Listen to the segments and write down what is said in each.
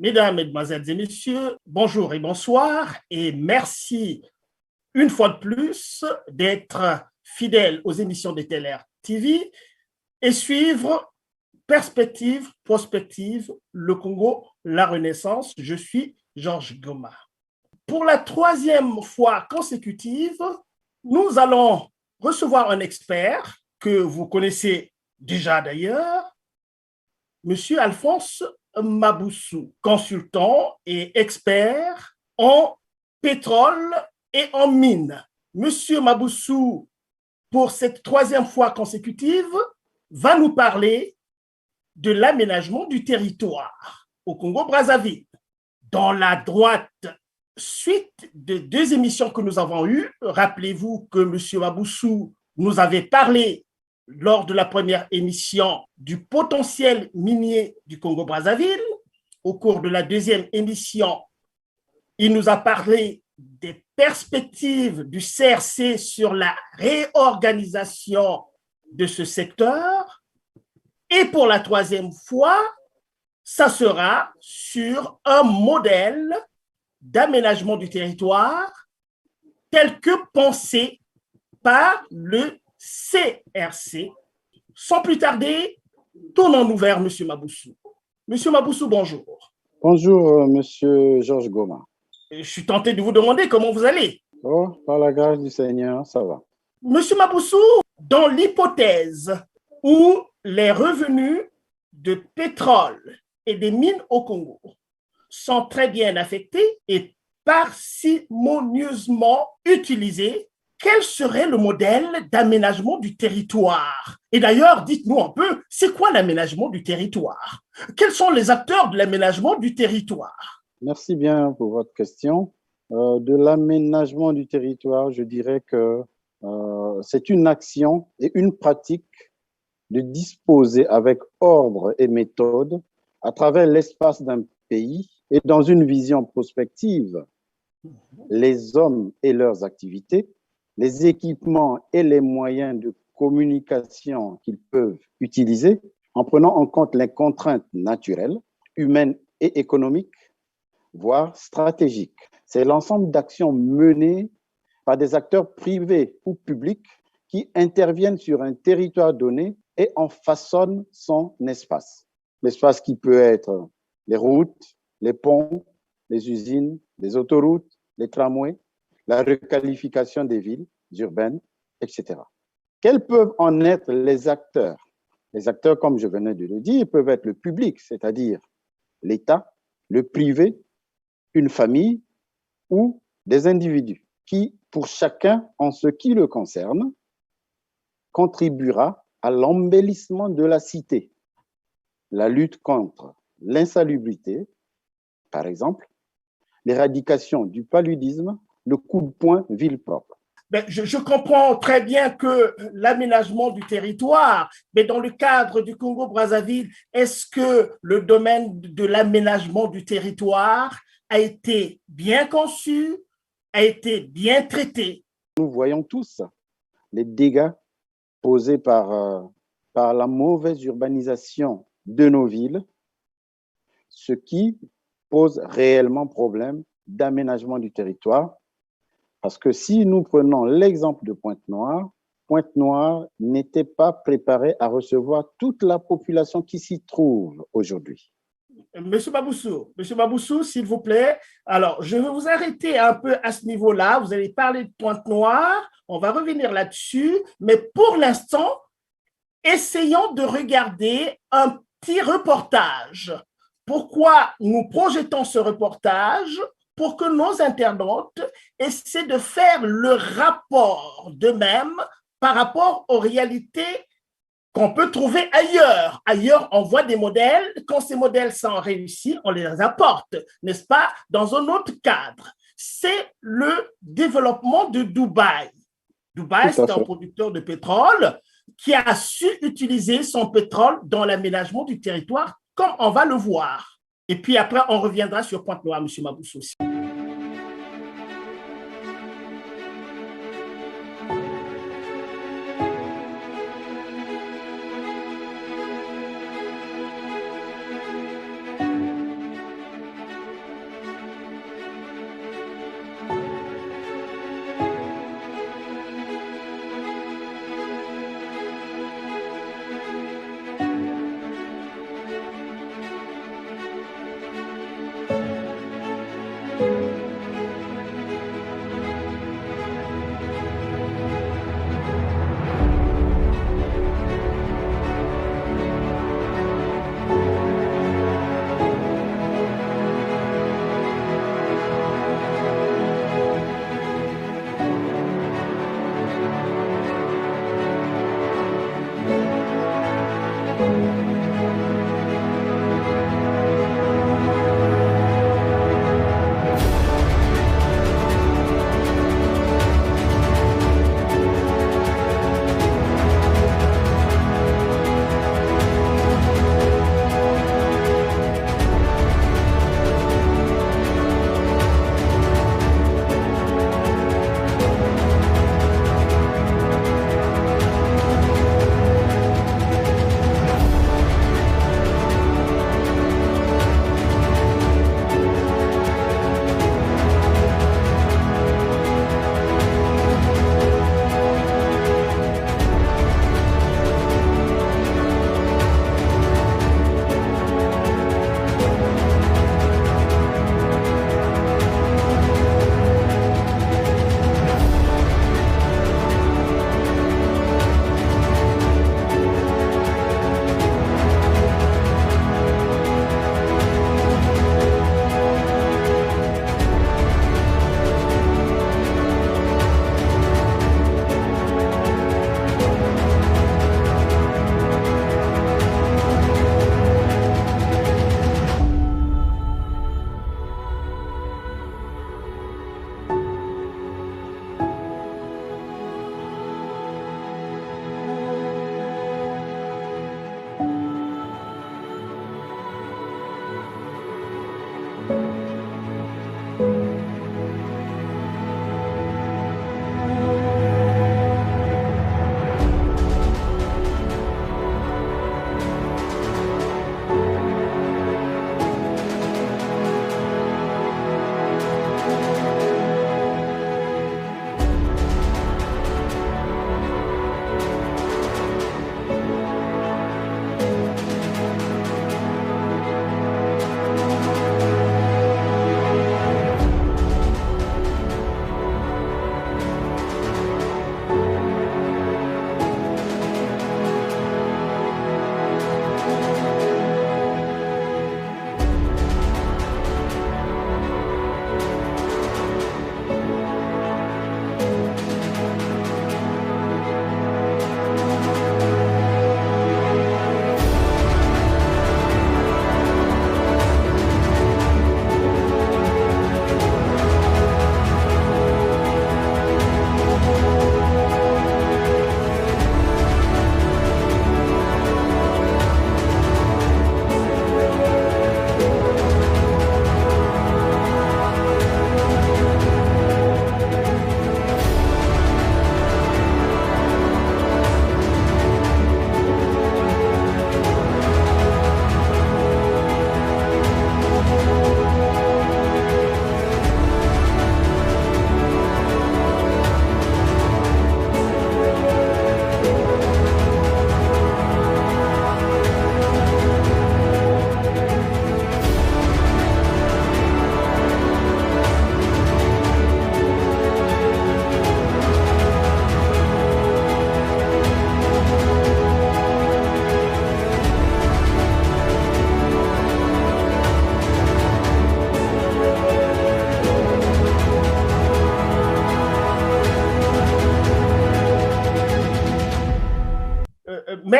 Mesdames, Mesdemoiselles et Messieurs, bonjour et bonsoir et merci une fois de plus d'être fidèles aux émissions de TLR TV et suivre Perspective, Prospective, le Congo, la Renaissance. Je suis Georges Goma. Pour la troisième fois consécutive, nous allons recevoir un expert que vous connaissez déjà d'ailleurs, Monsieur Alphonse Maboussou, consultant et expert en pétrole et en mines. Monsieur Maboussou, pour cette troisième fois consécutive, va nous parler de l'aménagement du territoire au Congo-Brazzaville. Dans la droite suite de deux émissions que nous avons eues, rappelez-vous que monsieur Maboussou nous avait parlé lors de la première émission du potentiel minier du Congo-Brazzaville. Au cours de la deuxième émission, il nous a parlé des perspectives du CRC sur la réorganisation de ce secteur. Et pour la troisième fois, ça sera sur un modèle d'aménagement du territoire tel que pensé par le CRC. Sans plus tarder, tournons-nous vers M. Maboussou. M. Maboussou, bonjour. Bonjour, M. Georges Goma. Je suis tenté de vous demander comment vous allez. Oh, par la grâce du Seigneur, ça va. M. Maboussou, dans l'hypothèse où les revenus de pétrole et des mines au Congo sont très bien affectés et parcimonieusement utilisés, quel serait le modèle d'aménagement du territoire? Et d'ailleurs, dites-nous un peu, c'est quoi l'aménagement du territoire? Quels sont les acteurs de l'aménagement du territoire? Merci bien pour votre question. De l'aménagement du territoire, je dirais que c'est une action et une pratique de disposer avec ordre et méthode à travers l'espace d'un pays et dans une vision prospective, les hommes et leurs activités, les équipements et les moyens de communication qu'ils peuvent utiliser en prenant en compte les contraintes naturelles, humaines et économiques, voire stratégiques. C'est l'ensemble d'actions menées par des acteurs privés ou publics qui interviennent sur un territoire donné et en façonnent son espace. L'espace qui peut être les routes, les ponts, les usines, les autoroutes, les tramways, la requalification des villes urbaines, etc. Quels peuvent en être les acteurs? Les acteurs, comme je venais de le dire, peuvent être le public, c'est-à-dire l'État, le privé, une famille ou des individus qui, pour chacun en ce qui le concerne, contribuera à l'embellissement de la cité, la lutte contre l'insalubrité, par exemple, l'éradication du paludisme, le coup de poing ville propre. Je comprends très bien que l'aménagement du territoire, mais dans le cadre du Congo-Brazzaville, est-ce que le domaine de l'aménagement du territoire a été bien conçu, a été bien traité? Nous voyons tous les dégâts posés par la mauvaise urbanisation de nos villes, ce qui pose réellement problème d'aménagement du territoire. Parce que si nous prenons l'exemple de Pointe-Noire n'était pas préparée à recevoir toute la population qui s'y trouve aujourd'hui. Monsieur Maboussou, s'il vous plaît. Alors, je vais vous arrêter un peu à ce niveau-là. Vous allez parler de Pointe-Noire. On va revenir là-dessus. Mais pour l'instant, essayons de regarder un petit reportage. Pourquoi nous projetons ce reportage? Pour que nos internautes essaient de faire le rapport d'eux-mêmes par rapport aux réalités qu'on peut trouver ailleurs. Ailleurs, on voit des modèles. Quand ces modèles sont réussis, on les apporte, n'est-ce pas, dans un autre cadre. C'est le développement de Dubaï. Dubaï, c'est un producteur de pétrole qui a su utiliser son pétrole dans l'aménagement du territoire, comme on va le voir. Et puis après, on reviendra sur Pointe-Noire, M. Maboussou.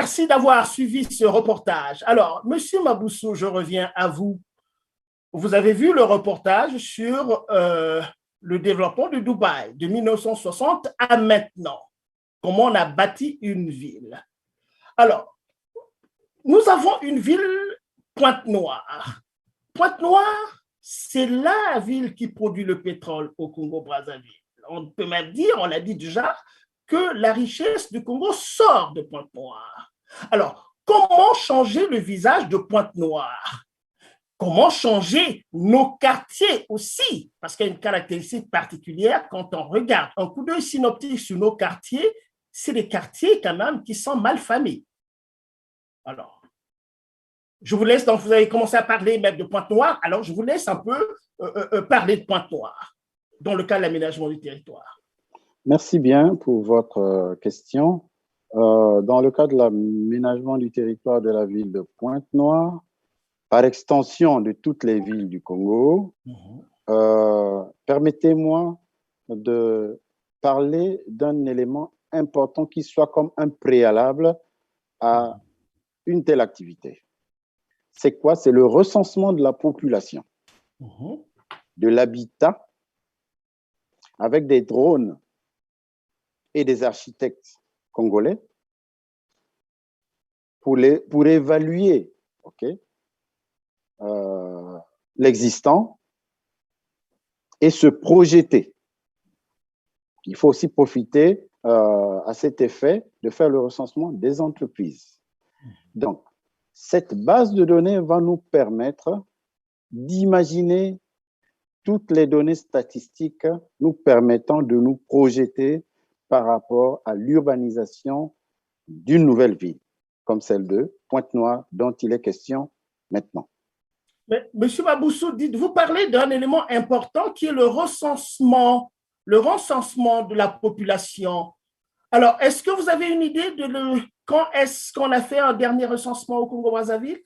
Merci d'avoir suivi ce reportage. Alors, Monsieur Maboussou, je reviens à vous. Vous avez vu le reportage sur le développement de Dubaï de 1960 à maintenant, comment on a bâti une ville. Alors, nous avons une ville Pointe-Noire. Pointe-Noire, c'est la ville qui produit le pétrole au Congo-Brazzaville. On peut même dire, on l'a dit déjà, que la richesse du Congo sort de Pointe-Noire. Alors, comment changer le visage de Pointe-Noire? Comment changer nos quartiers aussi? Parce qu'il y a une caractéristique particulière quand on regarde un coup d'œil synoptique sur nos quartiers, c'est des quartiers quand même qui sont mal famés. Alors, je vous laisse, donc vous avez commencé à parler même de Pointe-Noire, alors je vous laisse un peu parler de Pointe-Noire dans le cas de l'aménagement du territoire. Merci bien pour votre question. Dans le cas de l'aménagement du territoire de la ville de Pointe-Noire, par extension de toutes les villes du Congo, permettez-moi de parler d'un élément important qui soit comme un préalable à une telle activité. C'est quoi? C'est le recensement de la population, de l'habitat, avec des drones et des architectes congolais pour évaluer l'existant et se projeter. Il faut aussi profiter à cet effet de faire le recensement des entreprises. Donc, cette base de données va nous permettre d'imaginer toutes les données statistiques nous permettant de nous projeter par rapport à l'urbanisation d'une nouvelle ville, comme celle de Pointe-Noire, dont il est question maintenant. Mais, Monsieur Maboussou, vous parlez d'un élément important qui est le recensement de la population. Alors, est-ce que vous avez une idée de quand est-ce qu'on a fait un dernier recensement au Congo-Brazzaville?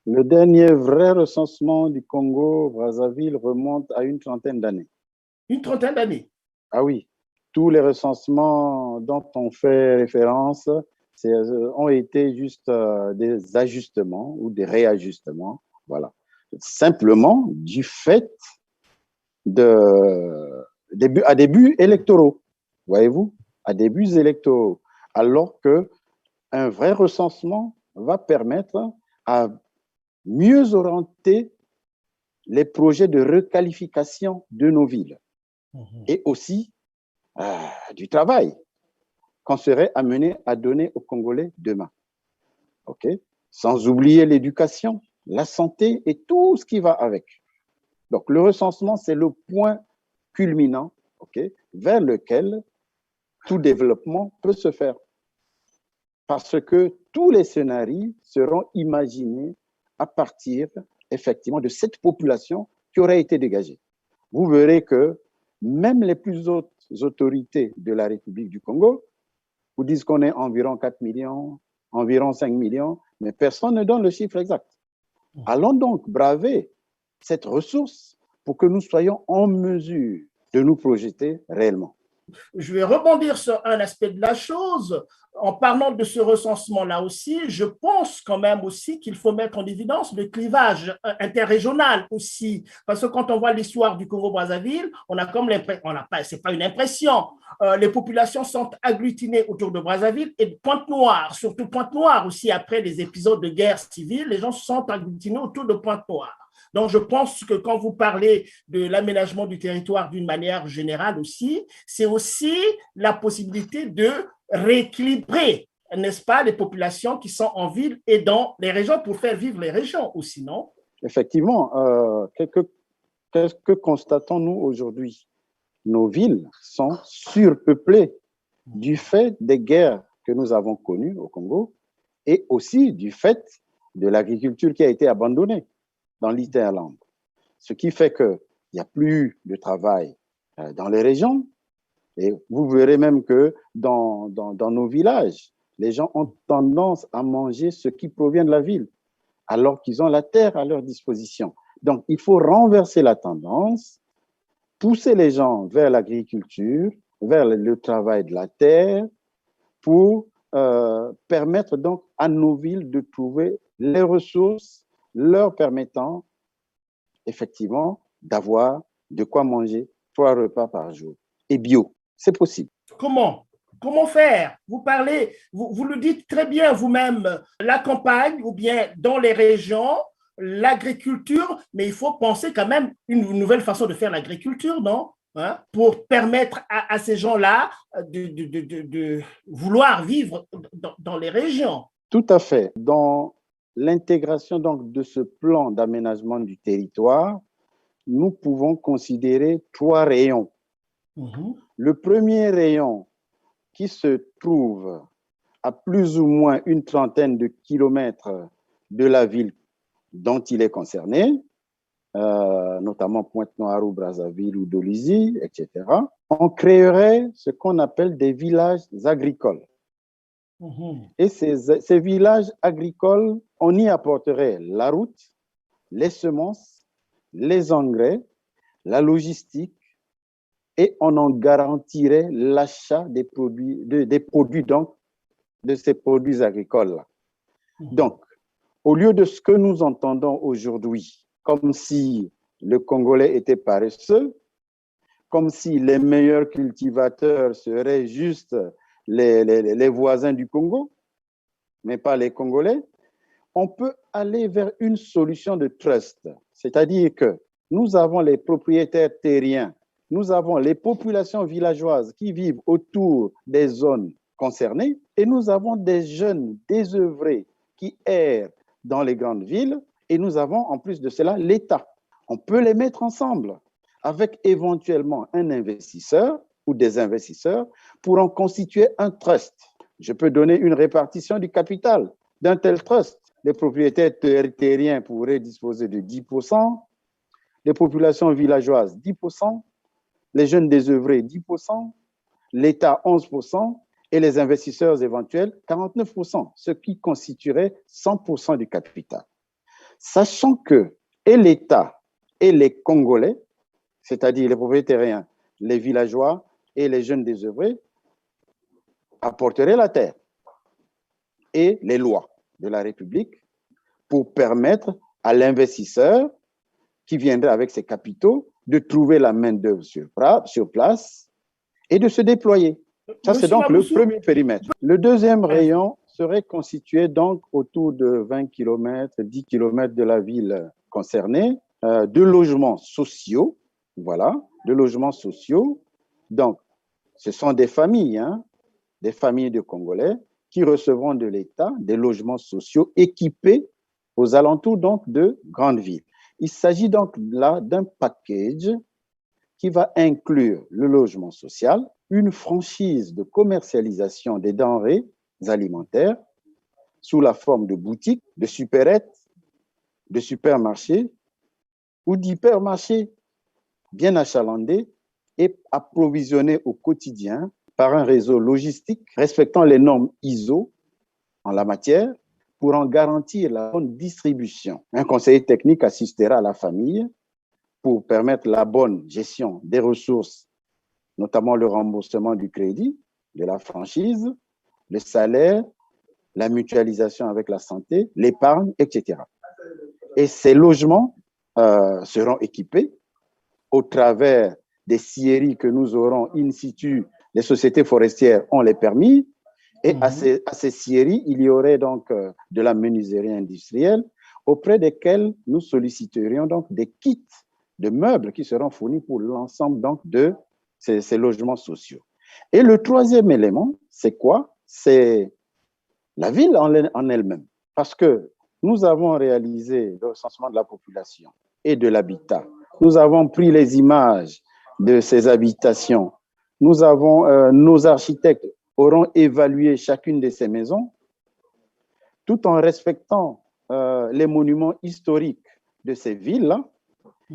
Le dernier vrai recensement du Congo-Brazzaville remonte à une trentaine d'années. Une trentaine d'années? Ah oui, tous les recensements dont on fait référence ont été juste des ajustements ou des réajustements. Voilà. Simplement du fait à des buts électoraux, voyez-vous, à des buts électoraux, alors qu'un vrai recensement va permettre à mieux orienter les projets de requalification de nos villes et aussi du travail qu'on serait amené à donner aux Congolais demain. Sans oublier l'éducation, la santé et tout ce qui va avec. Donc, le recensement, c'est le point culminant vers lequel tout développement peut se faire. Parce que tous les scénarios seront imaginés à partir, effectivement, de cette population qui aurait été dégagée. Vous verrez que même les plus hautes autorités de la République du Congo vous disent qu'on est environ 4 millions, environ 5 millions, mais personne ne donne le chiffre exact. Allons donc braver cette ressource pour que nous soyons en mesure de nous projeter réellement. Je vais rebondir sur un aspect de la chose. En parlant de ce recensement-là aussi, je pense quand même aussi qu'il faut mettre en évidence le clivage interrégional aussi. Parce que quand on voit l'histoire du Congo-Brazzaville, on a comme l'impression, c'est pas une impression, les populations sont agglutinées autour de Brazzaville et de Pointe-Noire, surtout Pointe-Noire aussi après les épisodes de guerre civile, les gens se sont agglutinés autour de Pointe-Noire. Donc, je pense que quand vous parlez de l'aménagement du territoire d'une manière générale aussi, c'est aussi la possibilité de rééquilibrer, n'est-ce pas, les populations qui sont en ville et dans les régions pour faire vivre les régions aussi, non? Effectivement, qu'est-ce que constatons-nous aujourd'hui? Nos villes sont surpeuplées du fait des guerres que nous avons connues au Congo et aussi du fait de l'agriculture qui a été abandonnée dans l'Hinterland. Ce qui fait qu'il n'y a plus de travail dans les régions. Et vous verrez même que dans nos villages, les gens ont tendance à manger ce qui provient de la ville, alors qu'ils ont la terre à leur disposition. Donc, il faut renverser la tendance, pousser les gens vers l'agriculture, vers le travail de la terre, pour permettre donc à nos villes de trouver les ressources leur permettant effectivement d'avoir de quoi manger 3 repas par jour. Et bio, c'est possible. Comment? Comment faire? Vous parlez, vous le dites très bien vous-même, la campagne ou bien dans les régions, l'agriculture, mais il faut penser quand même une nouvelle façon de faire l'agriculture, non? Hein? Pour permettre à ces gens-là de vouloir vivre dans les régions. Tout à fait. Dans l'intégration donc de ce plan d'aménagement du territoire, nous pouvons considérer 3 rayons. Le premier rayon qui se trouve à plus ou moins une trentaine de kilomètres de la ville dont il est concerné, notamment Pointe-Noire ou Brazzaville ou Dolisie, etc., on créerait ce qu'on appelle des villages agricoles. Et ces villages agricoles, on y apporterait la route, les semences, les engrais, la logistique, et on en garantirait l'achat des produits, donc, de ces produits agricoles-là. Donc, au lieu de ce que nous entendons aujourd'hui, comme si le Congolais était paresseux, comme si les meilleurs cultivateurs seraient juste les voisins du Congo, mais pas les Congolais, on peut aller vers une solution de trust. C'est-à-dire que nous avons les propriétaires terriens, nous avons les populations villageoises qui vivent autour des zones concernées et nous avons des jeunes désœuvrés qui errent dans les grandes villes et nous avons en plus de cela l'État. On peut les mettre ensemble avec éventuellement un investisseur ou des investisseurs pour en constituer un trust. Je peux donner une répartition du capital d'un tel trust. Les propriétaires terriens pourraient disposer de 10%, les populations villageoises 10%, les jeunes désœuvrés 10%, l'État 11% et les investisseurs éventuels 49%, ce qui constituerait 100% du capital. Sachant que et l'État et les Congolais, c'est-à-dire les propriétaires terriens, les villageois et les jeunes désœuvrés, apporteraient la terre et les lois de la République pour permettre à l'investisseur qui viendrait avec ses capitaux de trouver la main-d'œuvre sur place et de se déployer. Ça, c'est donc le premier périmètre. Le deuxième rayon serait constitué donc autour de 20 km, 10 km de la ville concernée, de logements sociaux. Voilà, de logements sociaux. Donc, ce sont des familles de Congolais qui recevront de l'État des logements sociaux équipés aux alentours donc de grandes villes. Il s'agit donc là d'un package qui va inclure le logement social, une franchise de commercialisation des denrées alimentaires sous la forme de boutiques, de supérettes, de supermarchés ou d'hypermarchés bien achalandés et approvisionnés au quotidien par un réseau logistique respectant les normes ISO en la matière pour en garantir la bonne distribution. Un conseiller technique assistera à la famille pour permettre la bonne gestion des ressources, notamment le remboursement du crédit, de la franchise, le salaire, la mutualisation avec la santé, l'épargne, etc. Et ces logements seront équipés au travers des scieries que nous aurons in situ. Les sociétés forestières ont les permis. Et à ces scieries, il y aurait donc de la menuiserie industrielle auprès desquelles nous solliciterions donc des kits de meubles qui seront fournis pour l'ensemble donc de ces logements sociaux. Et le troisième élément, c'est quoi? C'est la ville en elle-même. Parce que nous avons réalisé le recensement de la population et de l'habitat. Nous avons pris les images de ces habitations. Nous avons, nos architectes auront évalué chacune de ces maisons, tout en respectant les monuments historiques de ces villes-là.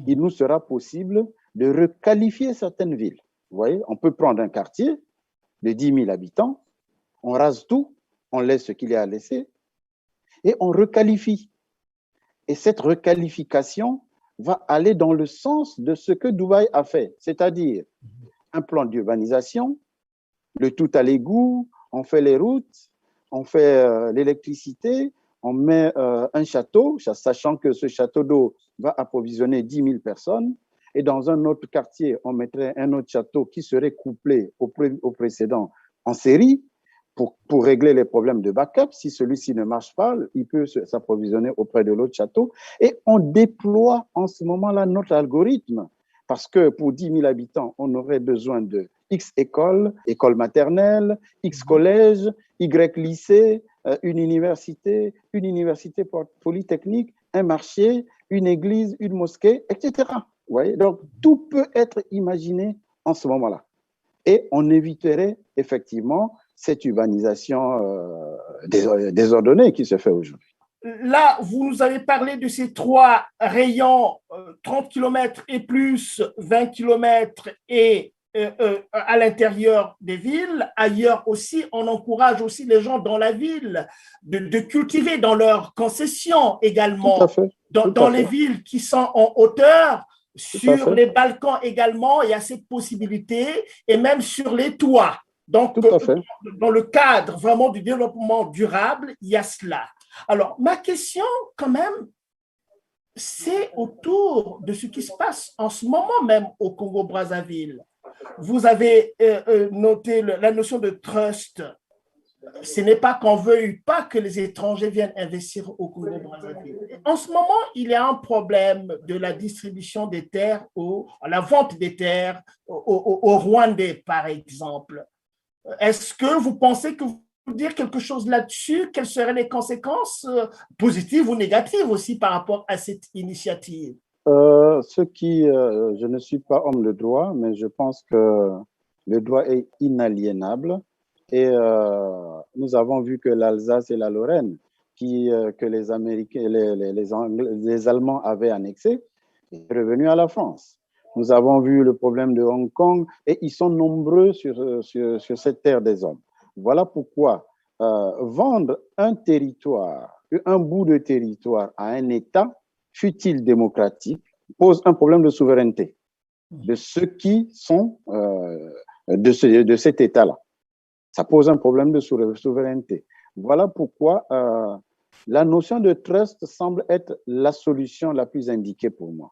Il nous sera possible de requalifier certaines villes. Vous voyez, on peut prendre un quartier de 10 000 habitants, on rase tout, on laisse ce qu'il y a à laisser, et on requalifie. Et cette requalification va aller dans le sens de ce que Dubaï a fait, c'est-à-dire un plan d'urbanisation, le tout à l'égout, on fait les routes, on fait l'électricité, on met un château, sachant que ce château d'eau va approvisionner 10 000 personnes. Et dans un autre quartier, on mettrait un autre château qui serait couplé au précédent en série pour régler les problèmes de backup. Si celui-ci ne marche pas, il peut s'approvisionner auprès de l'autre château. Et on déploie en ce moment-là notre algorithme. Parce que pour 10 000 habitants, on aurait besoin de X écoles, école maternelle, X collèges, Y lycée, une université polytechnique, un marché, une église, une mosquée, etc. Vous voyez? Donc, tout peut être imaginé en ce moment-là. Et on éviterait effectivement cette urbanisation désordonnée qui se fait aujourd'hui. Là, vous nous avez parlé de ces 3 rayons, 30 km et plus, 20 km et à l'intérieur des villes. Ailleurs aussi, on encourage aussi les gens dans la ville de cultiver dans leurs concessions également. Tout à fait. Dans les villes qui sont en hauteur, sur les balcons également, il y a cette possibilité, et même sur les toits. Donc, dans le cadre vraiment du développement durable, il y a cela. Alors, ma question, quand même, c'est autour de ce qui se passe en ce moment même au Congo-Brazzaville. Vous avez noté la notion de trust. Ce n'est pas qu'on veuille pas que les étrangers viennent investir au Congo-Brazzaville. En ce moment, il y a un problème de la distribution des terres, la vente des terres au Rwandais, par exemple. Est-ce que vous pensez que vous pouvez dire quelque chose là-dessus? Quelles seraient les conséquences positives ou négatives aussi par rapport à cette initiative? Je ne suis pas homme de droit, mais je pense que le droit est inaliénable. Et nous avons vu que l'Alsace et la Lorraine, que les Américains, les Allemands avaient annexé, est revenu à la France. Nous avons vu le problème de Hong Kong et ils sont nombreux sur cette terre des hommes. Voilà pourquoi vendre un territoire, un bout de territoire à un État, fût-il démocratique, pose un problème de souveraineté de ceux qui sont de cet État-là. Ça pose un problème de souveraineté. Voilà pourquoi la notion de trust semble être la solution la plus indiquée pour moi.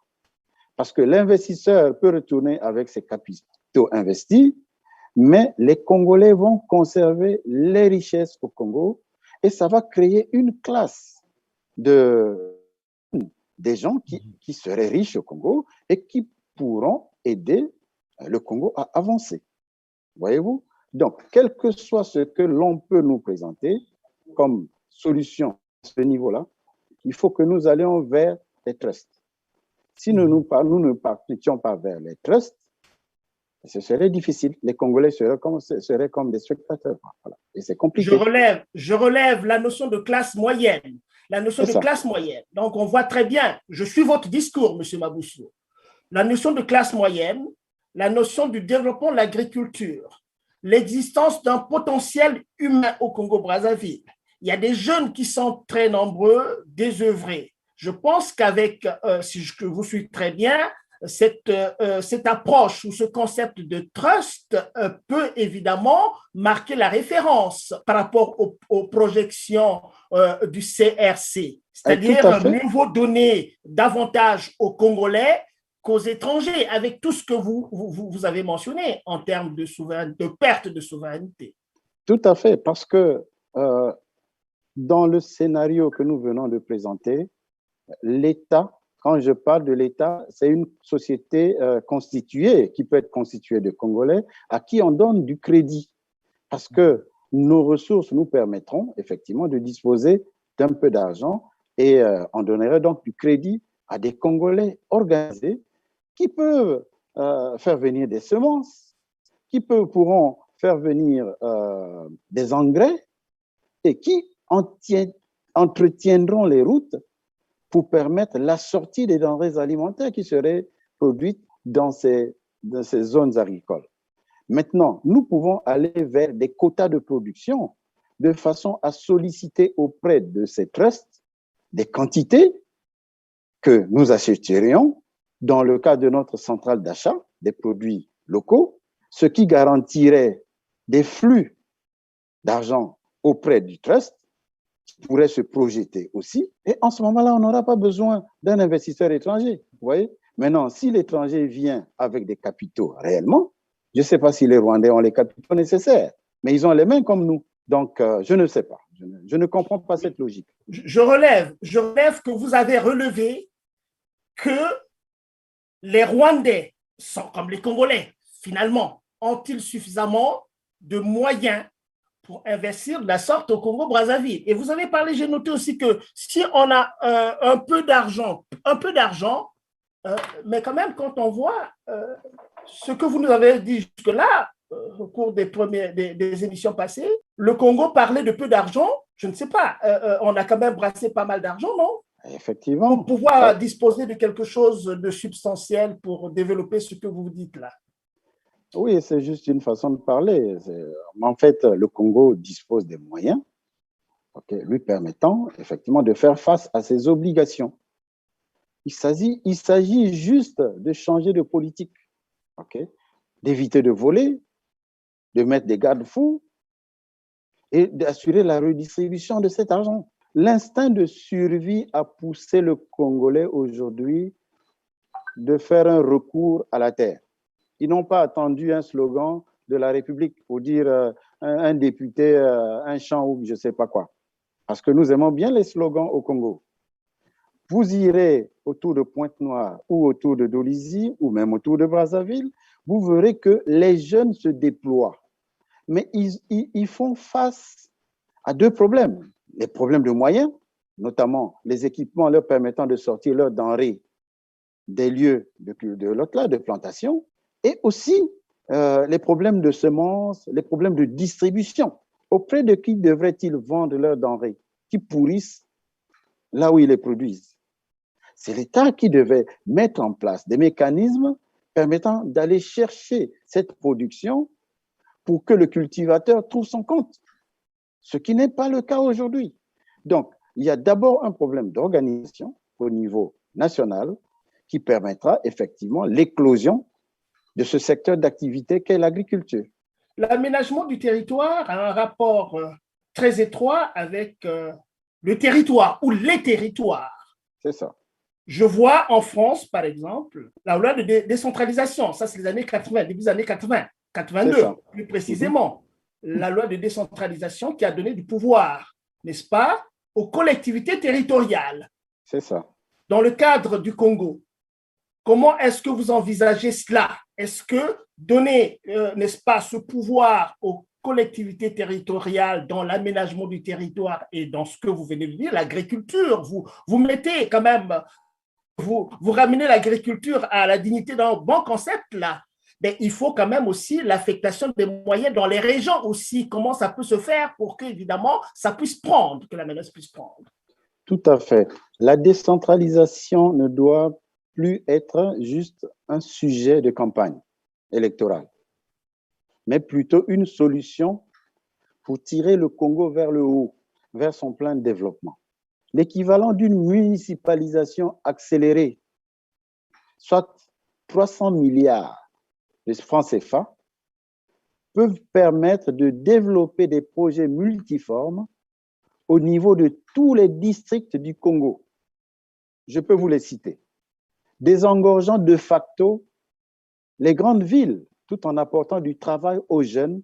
Parce que l'investisseur peut retourner avec ses capitaux investis, mais les Congolais vont conserver les richesses au Congo et ça va créer une classe des gens qui seraient riches au Congo et qui pourront aider le Congo à avancer. Voyez-vous? Donc, quel que soit ce que l'on peut nous présenter comme solution à ce niveau-là, il faut que nous allions vers les trusts. Si nous ne partions pas vers les trusts, ce serait difficile. Les Congolais seraient comme des spectateurs. Voilà. Et c'est compliqué. Je relève la notion de classe moyenne. La notion de classe moyenne. Donc, on voit très bien, je suis votre discours, M. Maboussou. La notion de classe moyenne, la notion du développement de l'agriculture, l'existence d'un potentiel humain au Congo-Brazzaville. Il y a des jeunes qui sont très nombreux, désœuvrés. Je pense qu'avec, si je vous suis très bien, cette approche ou ce concept de trust peut évidemment marquer la référence par rapport aux projections du CRC. C'est-à-dire mieux vaut donner davantage aux Congolais qu'aux étrangers, avec tout ce que vous avez mentionné en termes de perte de souveraineté. Tout à fait, parce que dans le scénario que nous venons de présenter, l'État, quand je parle de l'État, c'est une société constituée, qui peut être constituée de Congolais, à qui on donne du crédit. Parce que nos ressources nous permettront effectivement de disposer d'un peu d'argent et on donnerait donc du crédit à des Congolais organisés qui peuvent faire venir des semences, qui pourront faire venir des engrais et qui entretiendront les routes pour permettre la sortie des denrées alimentaires qui seraient produites dans ces zones agricoles. Maintenant, nous pouvons aller vers des quotas de production de façon à solliciter auprès de ces trusts des quantités que nous achèterions dans le cas de notre centrale d'achat des produits locaux, ce qui garantirait des flux d'argent auprès du trust qui pourrait se projeter aussi. Et en ce moment-là, on n'aura pas besoin d'un investisseur étranger. Vous voyez? Maintenant, si l'étranger vient avec des capitaux réellement, je ne sais pas si les Rwandais ont les capitaux nécessaires, mais ils ont les mains comme nous. Donc, je ne sais pas. Je ne comprends pas cette logique. Je relève que vous avez relevé que les Rwandais sont comme les Congolais, finalement. Ont-ils suffisamment de moyens pour investir de la sorte au Congo-Brazzaville? Et vous avez parlé, j'ai noté aussi que si on a un peu d'argent, mais quand même, quand on voit ce que vous nous avez dit jusque-là, au cours des émissions passées, le Congo parlait de peu d'argent. Je ne sais pas, on a quand même brassé pas mal d'argent, non? Effectivement. Pour pouvoir disposer de quelque chose de substantiel pour développer ce que vous dites là. Oui, c'est juste une façon de parler. En fait, le Congo dispose des moyens lui permettant effectivement de faire face à ses obligations. Il s'agit juste de changer de politique, d'éviter de voler, de mettre des garde-fous et d'assurer la redistribution de cet argent. L'instinct de survie a poussé le Congolais aujourd'hui de faire un recours à la terre. Ils n'ont pas attendu un slogan de la République pour dire un député, un chant ou je ne sais pas quoi. Parce que nous aimons bien les slogans au Congo. Vous irez autour de Pointe-Noire ou autour de Dolisie ou même autour de Brazzaville, vous verrez que les jeunes se déploient. Mais ils font face à deux problèmes. Les problèmes de moyens, notamment les équipements leur permettant de sortir leurs denrées des lieux de plantation, et aussi les problèmes de semences, les problèmes de distribution. Auprès de qui devraient-ils vendre leurs denrées qui pourrissent là où ils les produisent? C'est l'État qui devait mettre en place des mécanismes permettant d'aller chercher cette production pour que le cultivateur trouve son compte, ce qui n'est pas le cas aujourd'hui. Donc, il y a d'abord un problème d'organisation au niveau national qui permettra effectivement l'éclosion de ce secteur d'activité qu'est l'agriculture. L'aménagement du territoire a un rapport très étroit avec le territoire ou les territoires. C'est ça. Je vois en France, par exemple, la loi de décentralisation. Ça, c'est les années 80, début des années 80, 82, plus précisément. La loi de décentralisation qui a donné du pouvoir, n'est-ce pas, aux collectivités territoriales. C'est ça. Dans le cadre du Congo, comment est-ce que vous envisagez cela? Est-ce que donner, n'est-ce pas, ce pouvoir aux collectivités territoriales dans l'aménagement du territoire et dans ce que vous venez de dire, l'agriculture, vous mettez quand même, vous ramenez l'agriculture à la dignité d'un bon concept là, mais il faut quand même aussi l'affectation des moyens dans les régions aussi. Comment ça peut se faire pour que, évidemment, ça puisse prendre, que la menace puisse prendre? Tout à fait. La décentralisation ne doit plus être juste un sujet de campagne électorale, mais plutôt une solution pour tirer le Congo vers le haut, vers son plein de développement. L'équivalent d'une municipalisation accélérée, soit 300 milliards de francs CFA, peuvent permettre de développer des projets multiformes au niveau de tous les districts du Congo. Je peux vous les citer. Désengorgeant de facto les grandes villes, tout en apportant du travail aux jeunes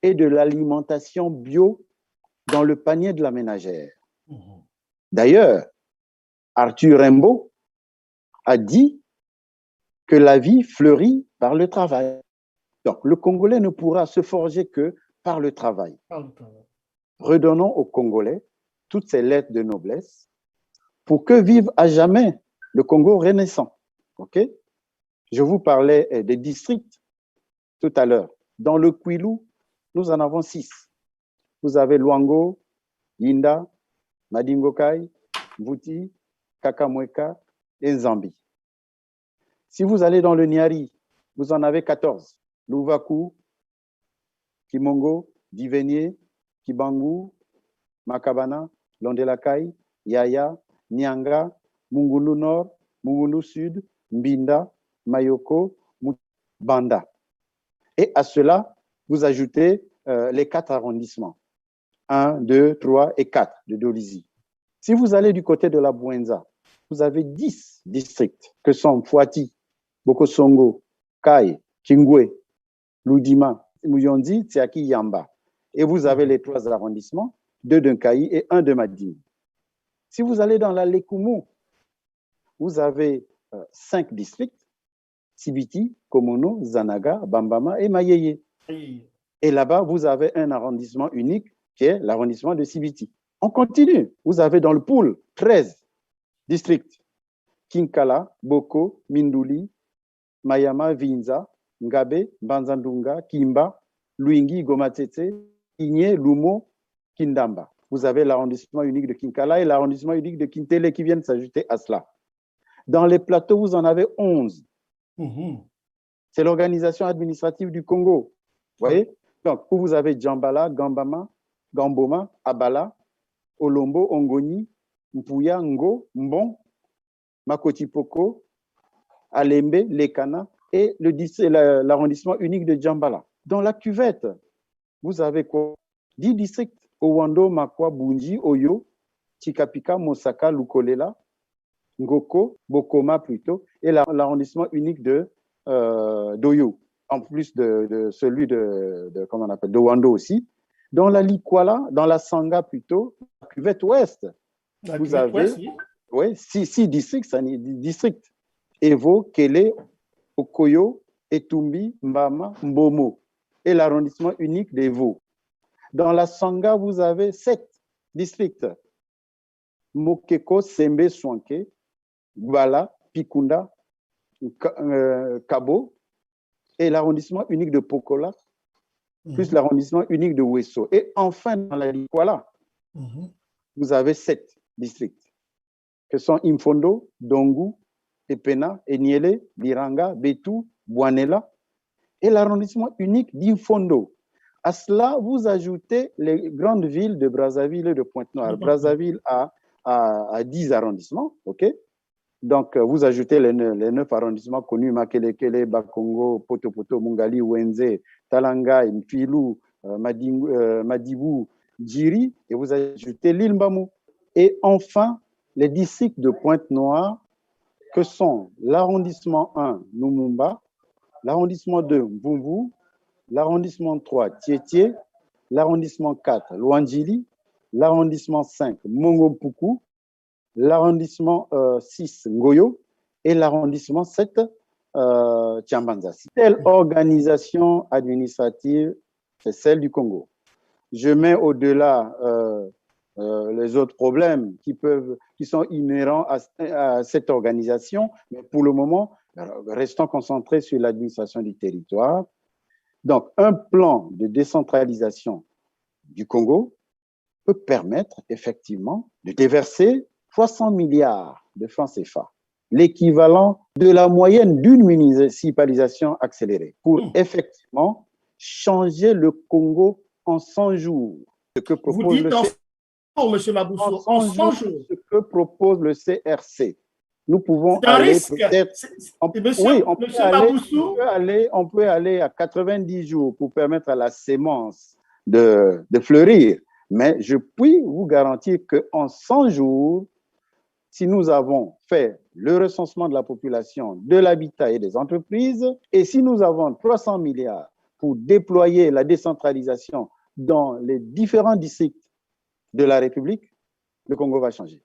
et de l'alimentation bio dans le panier de la ménagère. D'ailleurs, Arthur Rimbaud a dit que la vie fleurit par le travail. Donc, le Congolais ne pourra se forger que par le travail. Redonnons aux Congolais toutes ces lettres de noblesse pour que vive à jamais le Congo renaissant. Okay? Je vous parlais des districts tout à l'heure. Dans le Kwilu, nous en avons 6. Vous avez Luango, Yinda, Madingokai, Mvuti, Kakamweka et Nzambi. Si vous allez dans le Niari, vous en avez 14. Louvakou, Kimongo, Divenier, Kibangu, Makabana, Londelakai, Yaya, Nyanga, Mungunu Nord, Mungunu Sud, Mbinda, Mayoko, Banda. Et à cela, vous ajoutez les 4 arrondissements. 1, 2, 3 et 4 de Dolisie. Si vous allez du côté de la Bouenza, vous avez 10 districts que sont Fouati, Bokosongo, Kai, Kingwe, Loudima, Mouyondi, Tsiaki, Yamba. Et vous avez les 3 arrondissements, 2 de Nkaï et 1 de Madine. Si vous allez dans la Lekumu, vous avez 5 districts, Sibiti, Komono, Zanaga, Bambama et Mayeye. Et là-bas, vous avez un arrondissement unique qui est l'arrondissement de Sibiti. On continue. Vous avez dans le pool 13 districts. Kinkala, Boko, Minduli, Mayama, Vinza, Ngabe, Banzandunga, Kimba, Luingi, Gomatete, Igné, Lumo, Kindamba. Vous avez l'arrondissement unique de Kinkala et l'arrondissement unique de Kintele qui viennent s'ajouter à cela. Dans les plateaux, vous en avez 11. C'est l'organisation administrative du Congo. Vous voyez? Donc, où vous avez Djambala, Gambama, Gamboma, Abala, Olombo, Ongoni, Mpuya, Ngo, Mbon, Makotipoko, Alembe, Lekana et l'arrondissement unique de Djambala. Dans la cuvette, vous avez quoi? 10 districts. Owando, Makwa, Bunji, Oyo, Chikapika, Mosaka, Lukolela, Ngoko, Bokoma plutôt, et l'arrondissement unique de d'Oyo, en plus de celui comment on appelle, d'Owando aussi. Dans la Likwala, dans la Sanga plutôt, la cuvette ouest, vous avez 6 districts. Evo, Kele, Okoyo, Etumbi, Mbama, Mbomo, et l'arrondissement unique d'Evo. Dans la Sanga, vous avez 7 districts. Mokeko, Sembe, Swanke, Gbala, Pikunda, Kabo, et l'arrondissement unique de Pokola, plus l'arrondissement unique de Wesso. Et enfin, dans la Likwala, vous avez 7 districts, que sont Imfondo, Dongu, Epena, Eniele, Biranga, Betou, Bouanela, et l'arrondissement unique d'Imfondo. À cela, vous ajoutez les grandes villes de Brazzaville et de Pointe-Noire. Brazzaville a 10 arrondissements, ok? Donc, vous ajoutez les 9 arrondissements connus, Makelekele, Bakongo, Potopoto, Mungali, Wenze, Talanga, Mfilou, Madibou, Djiri, et vous ajoutez l'île Mbamou. Et enfin, les districts de Pointe-Noire, que sont l'arrondissement 1, Numumba, l'arrondissement 2, Mbumbu, l'arrondissement 3, Tietie, l'arrondissement 4, Luandjili, l'arrondissement 5, Mongompuku, l'arrondissement 6, Ngoyo, et l'arrondissement 7, Tiambanzasi. Telle organisation administrative, c'est celle du Congo. Je mets au-delà les autres problèmes qui sont inhérents à cette organisation, mais pour le moment, restons concentrés sur l'administration du territoire. Donc, un plan de décentralisation du Congo peut permettre effectivement de déverser 300 milliards de francs CFA, l'équivalent de la moyenne d'une municipalisation accélérée, pour effectivement changer le Congo en 100 jours. Ce que propose Vous dites M. Mabousso, en 100 jours. Ce que propose le CRC. Nous pouvons c'est un aller risque. On peut aller à 90 jours pour permettre à la sémence de fleurir. Mais je puis vous garantir qu'en 100 jours, si nous avons fait le recensement de la population, de l'habitat et des entreprises, et si nous avons 300 milliards pour déployer la décentralisation dans les différents districts de la République, le Congo va changer.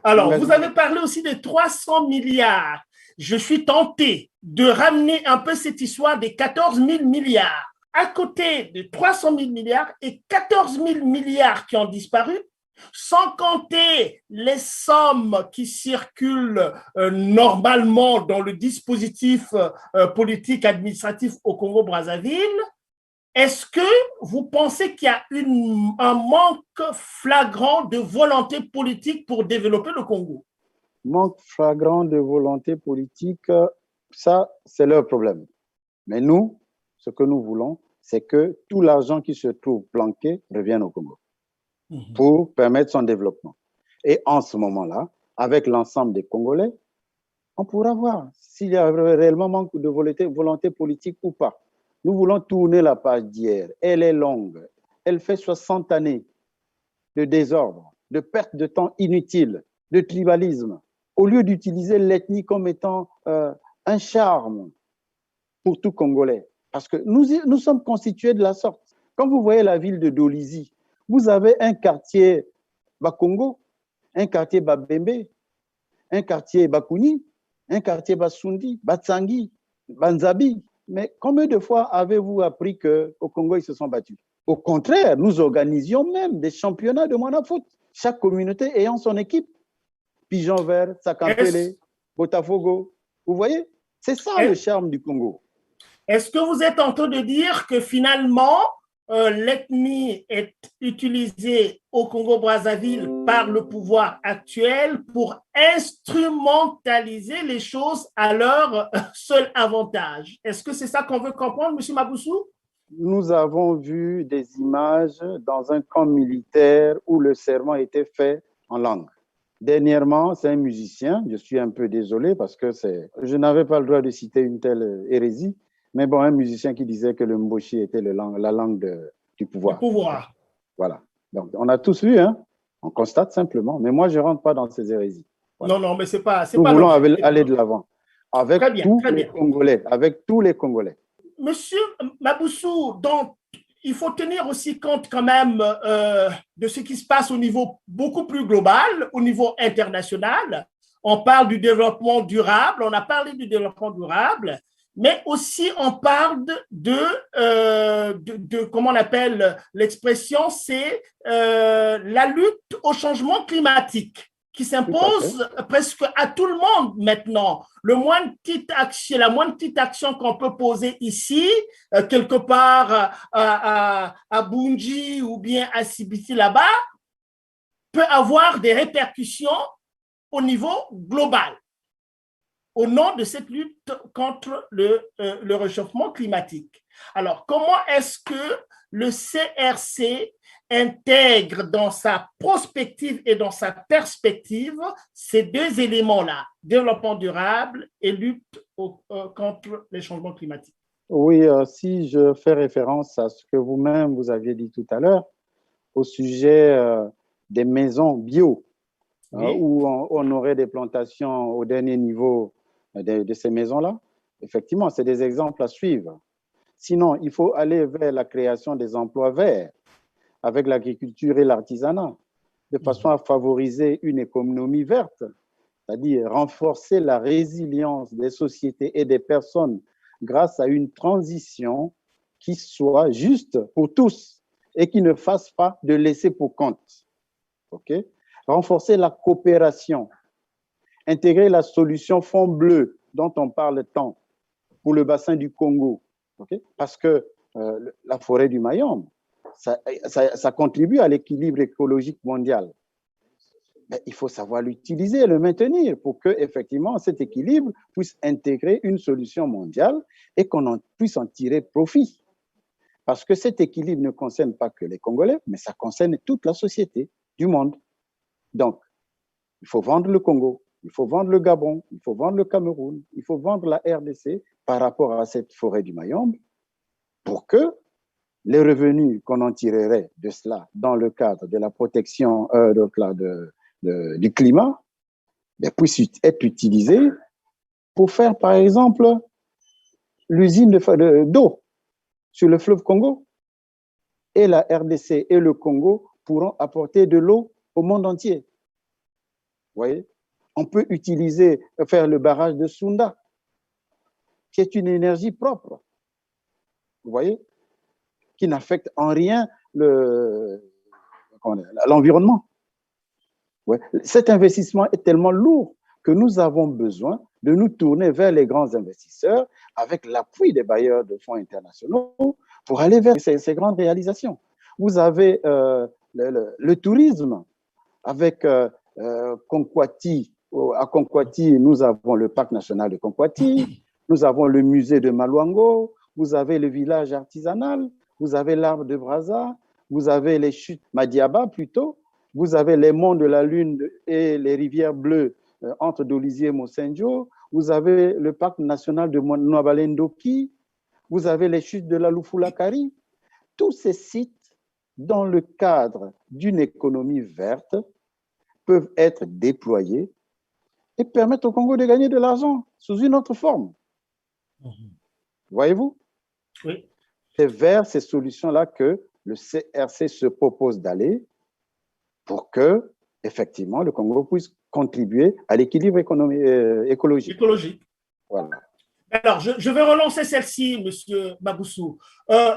Alors, vous avez parlé aussi de 300 milliards. Je suis tenté de ramener un peu cette histoire des 14 000 milliards. À côté de 300 000 milliards et 14 000 milliards qui ont disparu, sans compter les sommes qui circulent normalement dans le dispositif politique administratif au Congo-Brazzaville, est-ce que vous pensez qu'il y a un manque flagrant de volonté politique pour développer le Congo? Manque flagrant de volonté politique, ça, c'est leur problème. Mais nous, ce que nous voulons, c'est que tout l'argent qui se trouve planqué revienne au Congo pour permettre son développement. Et en ce moment-là, avec l'ensemble des Congolais, on pourra voir s'il y a réellement manque de volonté politique ou pas. Nous voulons tourner la page d'hier. Elle est longue. Elle fait 60 années de désordre, de perte de temps inutile, de tribalisme, au lieu d'utiliser l'ethnie comme étant un charme pour tout Congolais. Parce que nous sommes constitués de la sorte. Quand vous voyez la ville de Dolisie, vous avez un quartier Bakongo, un quartier Babembe, un quartier Bakuni, un quartier Basundi, Batsangi, Banzabi. Mais combien de fois avez-vous appris qu'au Congo, ils se sont battus? Au contraire, nous organisions même des championnats de Monafoot, chaque communauté ayant son équipe. Pigeon Vert, Sakampele, Botafogo. Vous voyez? C'est ça le charme du Congo. Est-ce que vous êtes en train de dire que finalement, l'ethnie est utilisée au Congo-Brazzaville par le pouvoir actuel pour instrumentaliser les choses à leur seul avantage? Est-ce que c'est ça qu'on veut comprendre, M. Maboussou? Nous avons vu des images dans un camp militaire où le serment était fait en langue. Dernièrement, c'est un musicien, je suis un peu désolé parce que je n'avais pas le droit de citer une telle hérésie, mais bon, un musicien qui disait que le mboshi était la langue du pouvoir. Du pouvoir. Voilà. Donc, on a tous vu, hein? On constate simplement. Mais moi, je ne rentre pas dans ces hérésies. Voilà. Non, mais c'est pas. Nous voulons aller de l'avant avec tous les Congolais, avec tous les Congolais. Monsieur Maboussou, donc, il faut tenir aussi compte quand même de ce qui se passe au niveau beaucoup plus global, au niveau international. On parle du développement durable, on a parlé du développement durable, mais aussi on parle de comment on appelle l'expression, c'est la lutte au changement climatique qui s'impose presque à tout le monde maintenant. La moindre petite action qu'on peut poser ici, quelque part à Bunji ou bien à Sibiti là-bas, peut avoir des répercussions au niveau global, au nom de cette lutte contre le réchauffement climatique. Alors, comment est-ce que le CRC intègre dans sa prospective et dans sa perspective ces deux éléments-là, développement durable et lutte contre les changements climatiques? Oui, si je fais référence à ce que vous-même vous aviez dit tout à l'heure au sujet des maisons bio, oui. Où on aurait des plantations au dernier niveau de ces maisons-là, effectivement, c'est des exemples à suivre. Sinon, il faut aller vers la création des emplois verts avec l'agriculture et l'artisanat, de façon à favoriser une économie verte, c'est-à-dire renforcer la résilience des sociétés et des personnes grâce à une transition qui soit juste pour tous et qui ne fasse pas de laisser pour compte. Okay? Renforcer la coopération, intégrer la solution fonds bleu dont on parle tant pour le bassin du Congo, okay? Parce que la forêt du Mayombe, ça contribue à l'équilibre écologique mondial. Mais il faut savoir l'utiliser, le maintenir pour que effectivement cet équilibre puisse intégrer une solution mondiale et qu'on puisse en tirer profit. Parce que cet équilibre ne concerne pas que les Congolais, mais ça concerne toute la société du monde. Donc, il faut vendre le Congo, il faut vendre le Gabon, il faut vendre le Cameroun, il faut vendre la RDC par rapport à cette forêt du Mayombe pour que les revenus qu'on en tirerait de cela dans le cadre de la protection du climat puissent être utilisés pour faire, par exemple, l'usine d'eau sur le fleuve Congo. Et la RDC et le Congo pourront apporter de l'eau au monde entier. Vous voyez? On peut faire le barrage de Sunda, qui est une énergie propre. Vous voyez? Qui n'affecte en rien l'environnement. Ouais. Cet investissement est tellement lourd que nous avons besoin de nous tourner vers les grands investisseurs avec l'appui des bailleurs de fonds internationaux pour aller vers ces grandes réalisations. Vous avez le tourisme avec Konkwati. À Konkwati, nous avons le parc national de Konkwati, nous avons le musée de Maluango, vous avez le village artisanal, vous avez l'arbre de Brazza, vous avez les chutes Madiaba plutôt, vous avez les monts de la Lune et les rivières bleues entre Dolisie et Mosenjo, vous avez le parc national de Nwabalendoki, vous avez les chutes de la Lufulakari. Tous ces sites dans le cadre d'une économie verte, peuvent être déployés et permettre au Congo de gagner de l'argent sous une autre forme. Voyez-vous? Oui. C'est vers ces solutions-là que le CRC se propose d'aller pour que, effectivement, le Congo puisse contribuer à l'équilibre écologique. Écologique. Voilà. Alors, je vais relancer celle-ci, Monsieur Maboussou.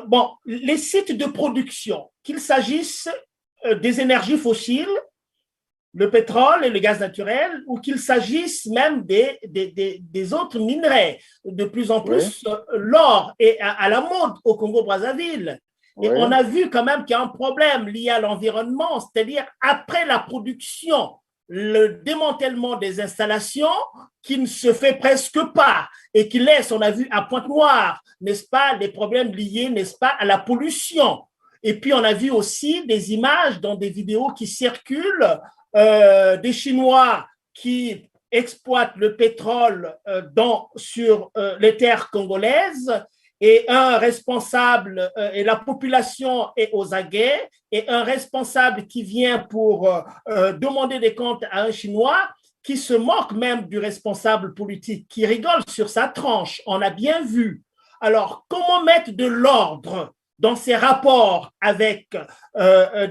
Bon, les sites de production, qu'il s'agisse des énergies fossiles, le pétrole et le gaz naturel, ou qu'il s'agisse même des autres minerais. De plus en plus, oui, l'or est à la mode au Congo-Brazzaville. Et oui, on a vu quand même qu'il y a un problème lié à l'environnement, c'est-à-dire après la production, le démantèlement des installations qui ne se fait presque pas et qui laisse, on a vu à Pointe-Noire, n'est-ce pas, les problèmes liés, n'est-ce pas, à la pollution. Et puis, on a vu aussi des images dans des vidéos qui circulent des Chinois qui exploitent le pétrole sur les terres congolaises et un responsable, et la population est aux aguets, et un responsable qui vient pour demander des comptes à un Chinois qui se moque même du responsable politique, qui rigole sur sa tranche, on a bien vu. Alors, comment mettre de l'ordre dans ces rapports avec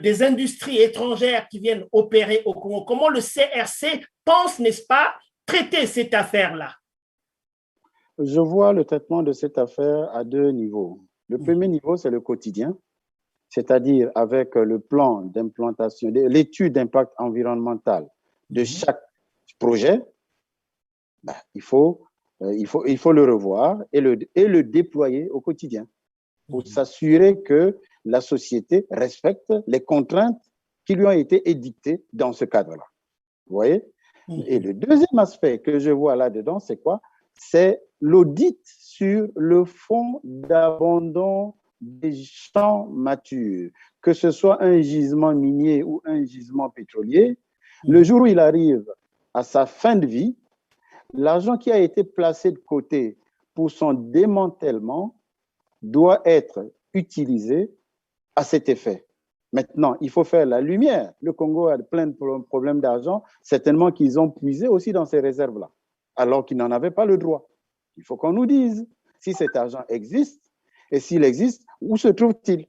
des industries étrangères qui viennent opérer au Congo? Comment le CRC pense, n'est-ce pas, traiter cette affaire-là? Je vois le traitement de cette affaire à deux niveaux. Le premier niveau, c'est le quotidien, c'est-à-dire avec le plan d'implantation, l'étude d'impact environnemental de chaque projet, ben, il faut le revoir et le déployer au quotidien pour s'assurer que la société respecte les contraintes qui lui ont été édictées dans ce cadre-là. Vous voyez? Et le deuxième aspect que je vois là-dedans, c'est quoi? C'est l'audit sur le fonds d'abandon des champs matures, que ce soit un gisement minier ou un gisement pétrolier. Le jour où il arrive à sa fin de vie, l'argent qui a été placé de côté pour son démantèlement doit être utilisé à cet effet. Maintenant, il faut faire la lumière. Le Congo a plein de problèmes d'argent, certainement qu'ils ont puisé aussi dans ces réserves-là, alors qu'ils n'en avaient pas le droit. Il faut qu'on nous dise si cet argent existe et s'il existe, où se trouve-t-il?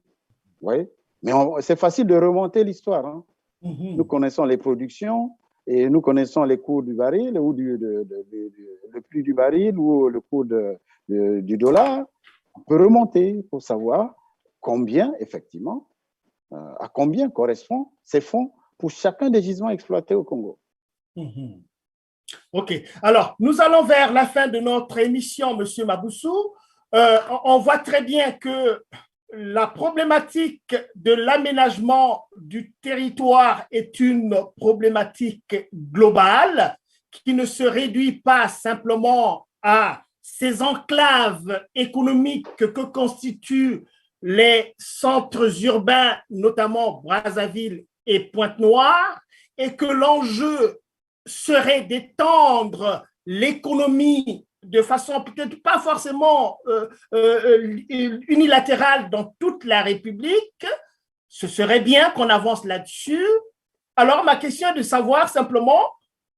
Oui, mais c'est facile de remonter l'histoire. Hein. Nous connaissons les productions et nous connaissons les cours du baril ou le prix du baril ou le cours du dollar. On peut remonter pour savoir combien, effectivement, à combien correspondent ces fonds pour chacun des gisements exploités au Congo. OK. Alors, nous allons vers la fin de notre émission, Monsieur Maboussou. On voit très bien que la problématique de l'aménagement du territoire est une problématique globale qui ne se réduit pas simplement à ces enclaves économiques que constituent les centres urbains, notamment Brazzaville et Pointe-Noire, et que l'enjeu serait d'étendre l'économie de façon peut-être pas forcément unilatérale dans toute la République. Ce serait bien qu'on avance là-dessus. Alors, ma question est de savoir simplement,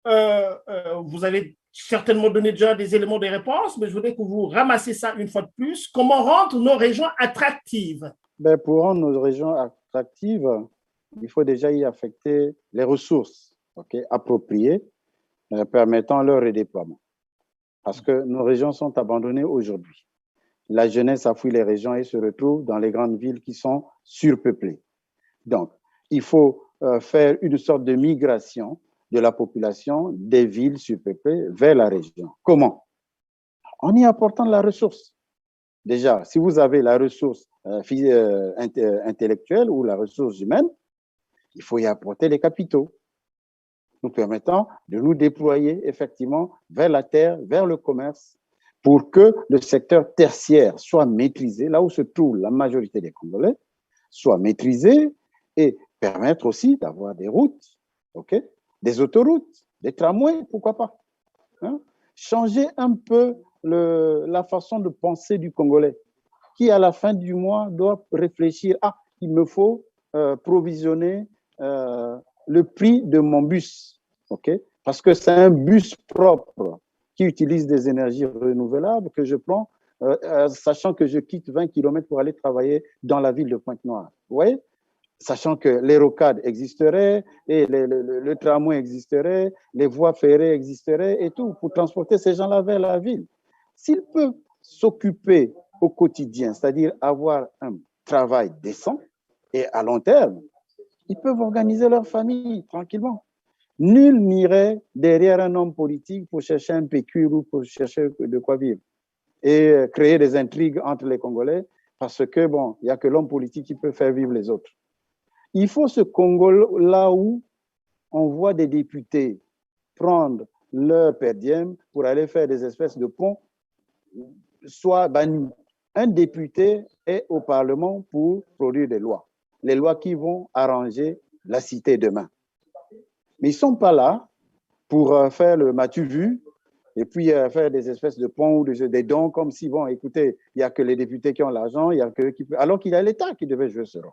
vous avez certainement donné déjà des éléments de réponse, mais je voudrais que vous ramassiez ça une fois de plus. Comment rendre nos régions attractives? Ben, pour rendre nos régions attractives, il faut déjà y affecter les ressources appropriées permettant leur redéploiement. Parce que nos régions sont abandonnées aujourd'hui. La jeunesse a fui les régions et se retrouve dans les grandes villes qui sont surpeuplées. Donc, il faut faire une sorte de migration de la population des villes surpeuplées vers la région. Comment? En y apportant de la ressource. Déjà, si vous avez la ressource intellectuelle ou la ressource humaine, il faut y apporter les capitaux, nous permettant de nous déployer effectivement vers la terre, vers le commerce, pour que le secteur tertiaire soit maîtrisé, là où se trouve la majorité des Congolais, soit maîtrisé et permettre aussi d'avoir des routes, des autoroutes, des tramways, pourquoi pas. Hein? Changer un peu la façon de penser du Congolais, qui à la fin du mois doit réfléchir, il me faut provisionner le prix de mon bus, ok? Parce que c'est un bus propre qui utilise des énergies renouvelables que je prends, sachant que je quitte 20 km pour aller travailler dans la ville de Pointe-Noire. Vous voyez? Sachant que les rocades existeraient, et le tramway existerait, les voies ferrées existeraient et tout, pour transporter ces gens-là vers la ville. S'ils peuvent s'occuper au quotidien, c'est-à-dire avoir un travail décent et à long terme, ils peuvent organiser leur famille tranquillement. Nul n'irait derrière un homme politique pour chercher un pécule ou pour chercher de quoi vivre et créer des intrigues entre les Congolais parce que, bon, il n'y a que l'homme politique qui peut faire vivre les autres. Il faut ce Congo-là où on voit des députés prendre leur per diem pour aller faire des espèces de ponts, soit bannis. Un député est au Parlement pour produire des lois. Les lois qui vont arranger la cité demain. Mais ils ne sont pas là pour faire le m'as-tu vu et puis faire des espèces de ponts ou des dons comme si, bon, écoutez, il n'y a que les députés qui ont l'argent, il y a que qui peut... alors qu'il y a l'État qui devait jouer ce rôle.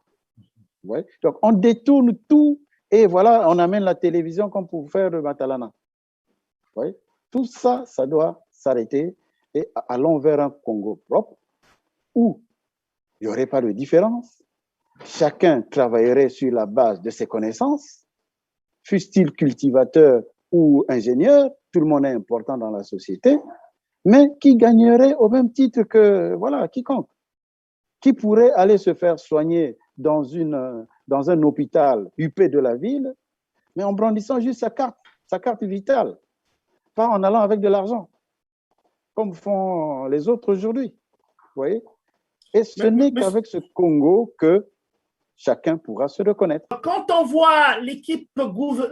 Ouais. Donc, on détourne tout et voilà, on amène la télévision comme pour faire le Matalana. Ouais. Tout ça, ça doit s'arrêter et allons vers un Congo propre où il n'y aurait pas de différence. Chacun travaillerait sur la base de ses connaissances, fût-il cultivateur ou ingénieur, tout le monde est important dans la société, mais qui gagnerait au même titre que voilà, quiconque, qui pourrait aller se faire soigner dans un hôpital huppé de la ville, mais en brandissant juste sa carte vitale, pas en allant avec de l'argent, comme font les autres aujourd'hui. Vous voyez? Et ce n'est qu'avec ce Congo que chacun pourra se reconnaître. Quand on voit l'équipe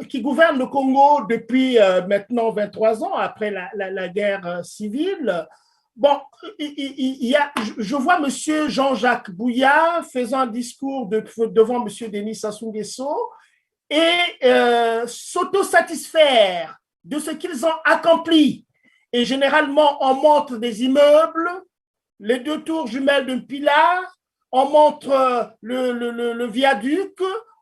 qui gouverne le Congo depuis maintenant 23 ans, après la guerre civile, bon, je vois M. Jean-Jacques Bouya faisant un discours devant M. Denis Sassou Nguesso et s'autosatisfaire de ce qu'ils ont accompli. Et généralement, on montre des immeubles, les 2 tours jumelles d'un pilar, on montre le viaduc,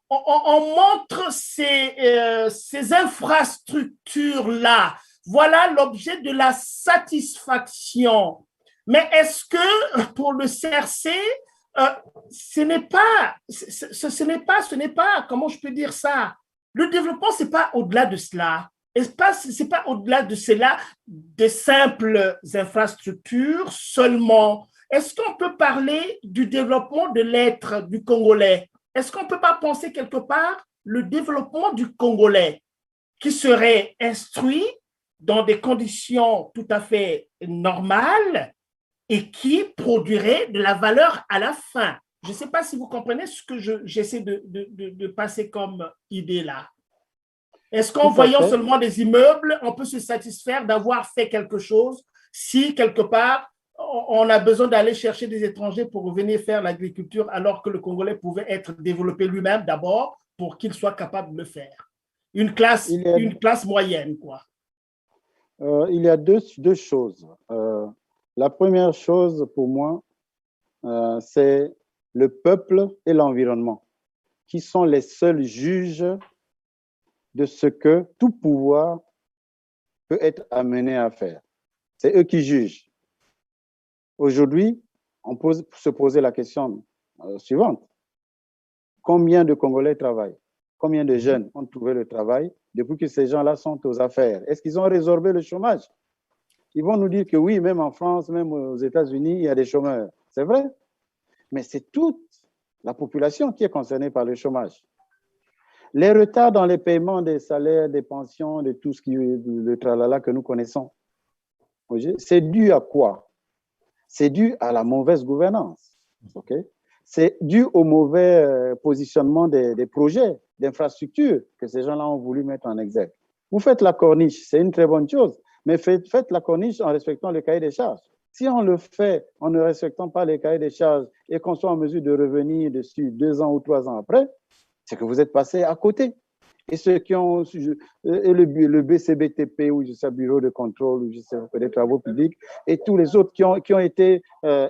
on montre ces infrastructures-là. Voilà l'objet de la satisfaction. Mais est-ce que pour le CRC, ce n'est pas, comment je peux dire ça? Le développement, ce n'est pas au-delà de cela. Ce n'est pas au-delà de cela, des simples infrastructures seulement. Est-ce qu'on peut parler du développement de l'être du Congolais? Est-ce qu'on ne peut pas penser quelque part le développement du Congolais qui serait instruit dans des conditions tout à fait normales et qui produirait de la valeur à la fin? Je ne sais pas si vous comprenez ce que j'essaie de passer comme idée là. Est-ce qu'en voyant seulement des immeubles, on peut se satisfaire d'avoir fait quelque chose si quelque part on a besoin d'aller chercher des étrangers pour venir faire l'agriculture alors que le Congolais pouvait être développé lui-même d'abord pour qu'il soit capable de le faire? Une classe moyenne, quoi. Il y a deux choses. La première chose pour moi, c'est le peuple et l'environnement qui sont les seuls juges de ce que tout pouvoir peut être amené à faire. C'est eux qui jugent. Aujourd'hui, on peut se poser la question suivante. Combien de Congolais travaillent? Combien de jeunes ont trouvé le travail depuis que ces gens-là sont aux affaires? Est-ce qu'ils ont résorbé le chômage? Ils vont nous dire que oui, même en France, même aux États-Unis, il y a des chômeurs. C'est vrai, mais c'est toute la population qui est concernée par le chômage. Les retards dans les paiements des salaires, des pensions, de tout ce qui est le tralala que nous connaissons, c'est dû à quoi? C'est dû à la mauvaise gouvernance. Okay? C'est dû au mauvais positionnement des projets d'infrastructure que ces gens-là ont voulu mettre en exergue. Vous faites la corniche, c'est une très bonne chose, mais faites la corniche en respectant le cahier des charges. Si on le fait en ne respectant pas les cahiers des charges et qu'on soit en mesure de revenir dessus 2 ans ou 3 ans après, c'est que vous êtes passé à côté. Et ceux qui ont le BCBTP, ou je sais, Bureau de contrôle, ou je sais, des travaux publics, et tous les autres qui ont été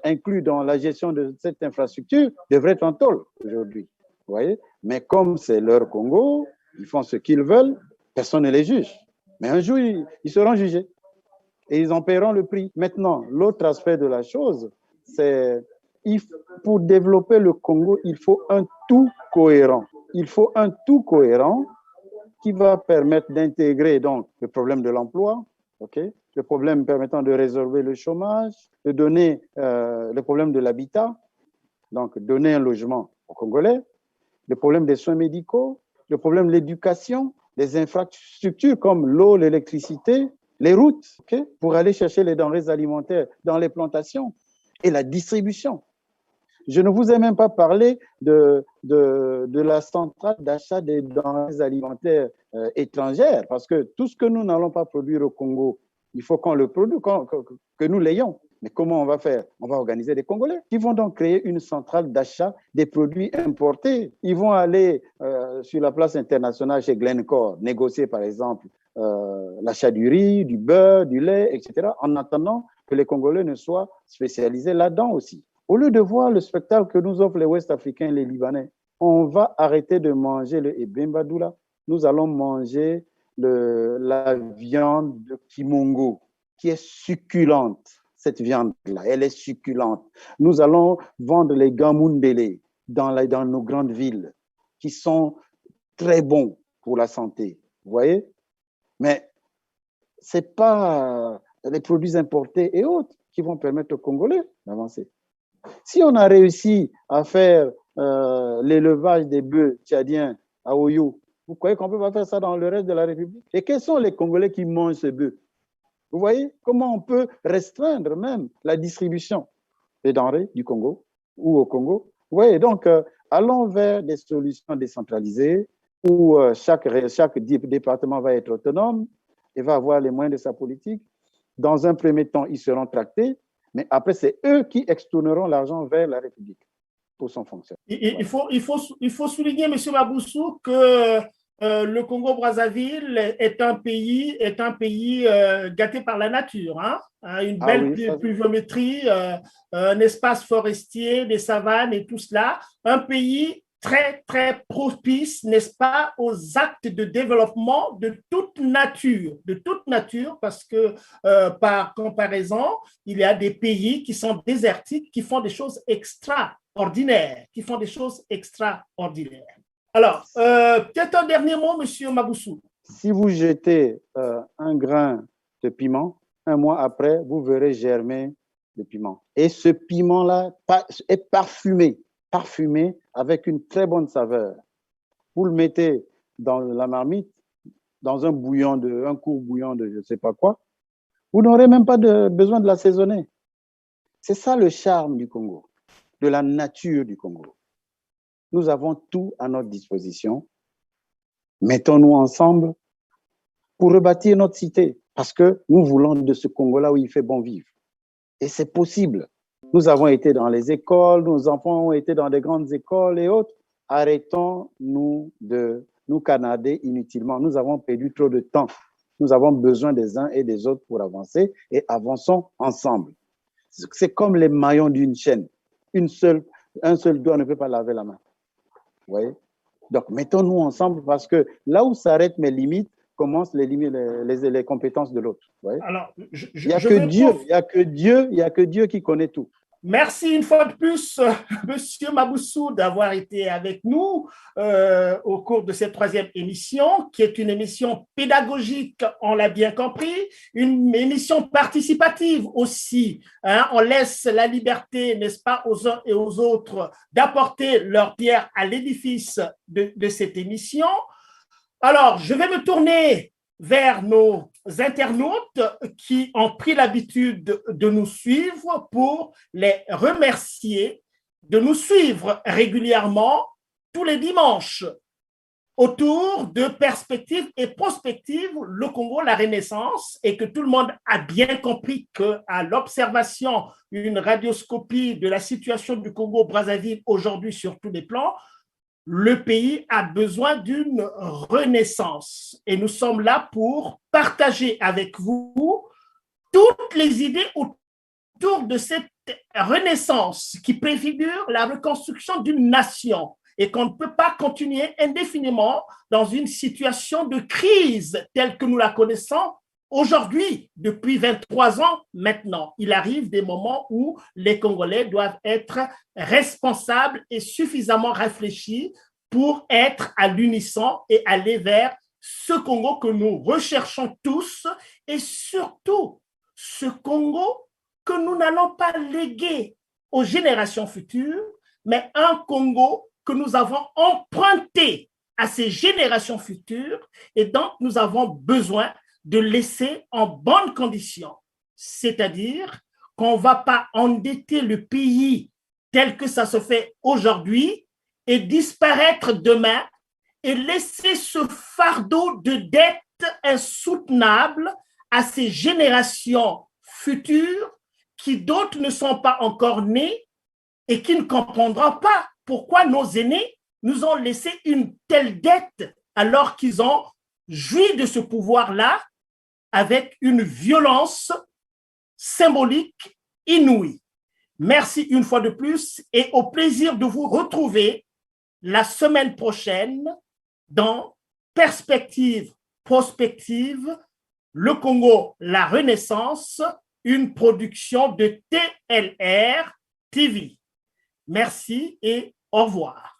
inclus dans la gestion de cette infrastructure devraient être en tôle aujourd'hui. Vous voyez? Mais comme c'est leur Congo, ils font ce qu'ils veulent, personne ne les juge. Mais un jour, ils seront jugés et ils en paieront le prix. Maintenant, l'autre aspect de la chose, c'est pour développer le Congo, il faut un tout cohérent. Il faut un tout cohérent qui va permettre d'intégrer donc le problème de l'emploi, okay, le problème permettant de résorber le chômage, de donner le problème de l'habitat, donc donner un logement aux Congolais, le problème des soins médicaux, le problème de l'éducation, les infrastructures comme l'eau, l'électricité, les routes, okay, pour aller chercher les denrées alimentaires dans les plantations et la distribution. Je ne vous ai même pas parlé de la centrale d'achat des denrées alimentaires étrangères, parce que tout ce que nous n'allons pas produire au Congo, il faut qu'on le produise, que nous l'ayons. Mais comment on va faire? On va organiser des Congolais qui vont donc créer une centrale d'achat des produits importés. Ils vont aller sur la place internationale chez Glencore, négocier par exemple l'achat du riz, du beurre, du lait, etc., en attendant que les Congolais ne soient spécialisés là-dedans aussi. Au lieu de voir le spectacle que nous offrent les Ouest-Africains et les Libanais, on va arrêter de manger le ebembadoula. Nous allons manger la viande de Kimongo, qui est succulente. Cette viande-là, elle est succulente. Nous allons vendre les gamundele dans nos grandes villes, qui sont très bons pour la santé. Vous voyez? Mais ce n'est pas les produits importés et autres qui vont permettre aux Congolais d'avancer. Si on a réussi à faire l'élevage des bœufs tchadiens à Oyo, vous croyez qu'on ne peut pas faire ça dans le reste de la République? Et quels sont les Congolais qui mangent ces bœufs? Vous voyez comment on peut restreindre même la distribution des denrées du Congo ou au Congo? Vous voyez, donc allons vers des solutions décentralisées où chaque département va être autonome et va avoir les moyens de sa politique. Dans un premier temps, ils seront tractés, mais après, c'est eux qui extourneront l'argent vers la République pour son fonctionnement. Il faut souligner, M. Maboussou, que le Congo-Brazzaville est un pays gâté par la nature, hein? Une belle pluviométrie, un espace forestier, des savanes et tout cela. Un pays très, très propice, n'est-ce pas, aux actes de développement de toute nature, parce que par comparaison, il y a des pays qui sont désertiques, qui font des choses extraordinaires, Alors, peut-être un dernier mot, M. Maboussou. Si vous jetez un grain de piment, un mois après, vous verrez germer le piment. Et ce piment-là est parfumé avec une très bonne saveur. Vous le mettez dans la marmite, dans un court bouillon de je ne sais pas quoi, vous n'aurez même pas besoin de l'assaisonner. C'est ça le charme du Congo, de la nature du Congo. Nous avons tout à notre disposition. Mettons-nous ensemble pour rebâtir notre cité, parce que nous voulons de ce Congo-là où il fait bon vivre. Et c'est possible. Nous avons été dans les écoles, nos enfants ont été dans des grandes écoles et autres. Arrêtons-nous de nous canader inutilement. Nous avons perdu trop de temps. Nous avons besoin des uns et des autres pour avancer et avançons ensemble. C'est comme les maillons d'une chaîne. Un seul doigt ne peut pas laver la main. Vous voyez? Donc, mettons-nous ensemble parce que là où s'arrêtent mes limites, commencent les compétences de l'autre. Alors, il n'y a que Dieu qui connaît tout. Merci une fois de plus, Monsieur Maboussou, d'avoir été avec nous au cours de cette troisième émission, qui est une émission pédagogique, on l'a bien compris, une émission participative aussi. Hein, on laisse la liberté, n'est-ce pas, aux uns et aux autres d'apporter leur pierre à l'édifice de cette émission. Alors, je vais me tourner vers nos internautes qui ont pris l'habitude de nous suivre pour les remercier de nous suivre régulièrement tous les dimanches autour de perspectives et prospectives, le Congo, la Renaissance, et que tout le monde a bien compris qu'à l'observation, une radioscopie de la situation du Congo-Brazzaville aujourd'hui sur tous les plans, le pays a besoin d'une renaissance. Et nous sommes là pour partager avec vous toutes les idées autour de cette renaissance qui préfigure la reconstruction d'une nation. et qu'on ne peut pas continuer indéfiniment dans une situation de crise telle que nous la connaissons aujourd'hui, depuis 23 ans maintenant. Il arrive des moments où les Congolais doivent être responsables et suffisamment réfléchis pour être à l'unisson et aller vers ce Congo que nous recherchons tous et surtout ce Congo que nous n'allons pas léguer aux générations futures, mais un Congo que nous avons emprunté à ces générations futures et donc nous avons besoin de laisser en bonnes conditions. C'est-à-dire qu'on ne va pas endetter le pays tel que ça se fait aujourd'hui et disparaître demain et laisser ce fardeau de dette insoutenable à ces générations futures qui d'autres ne sont pas encore nés et qui ne comprendront pas pourquoi nos aînés nous ont laissé une telle dette alors qu'ils ont joui de ce pouvoir-là avec une violence symbolique inouïe. Merci une fois de plus et au plaisir de vous retrouver la semaine prochaine dans Perspective Prospective, le Congo, la Renaissance, une production de TLR TV. Merci et au revoir.